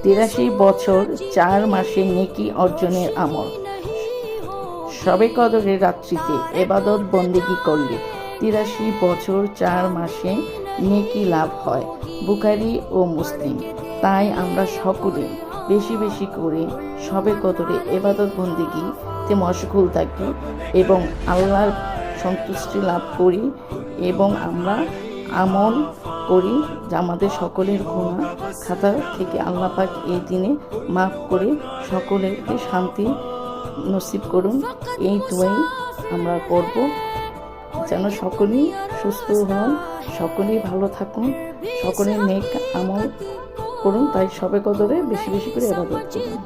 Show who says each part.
Speaker 1: 83 বছর 4 মাসে নেকি অর্জনের আমল। শবে কদরের রাত্রিতে ইবাদত বন্দেগী করলে 83 বছর 4 মাসে নেকি লাভ হয়। বুখারী ও মুসলিম। তাই আমরা সকলে বেশি বেশি করে শবে কদরে ইবাদত বন্দেগীতে মশগুল থাকি এবং আল্লাহর সন্তুষ্টি লাভ করি এবং আমরা আমল করি যে আমাদের সকলের গুনাহ খাতা থেকে আল্লাহ পাক এই দিনে মাফ করে সকলেরকে শান্তি নসিব করুন। এই দোয়াই আমরা করব যেন সকলেই সুস্থ হন, সকলেই ভালো থাকুন, সকলেই নেক আমল করুন। তাই শবে কদরে বেশি বেশি করে ইবাদত করুন।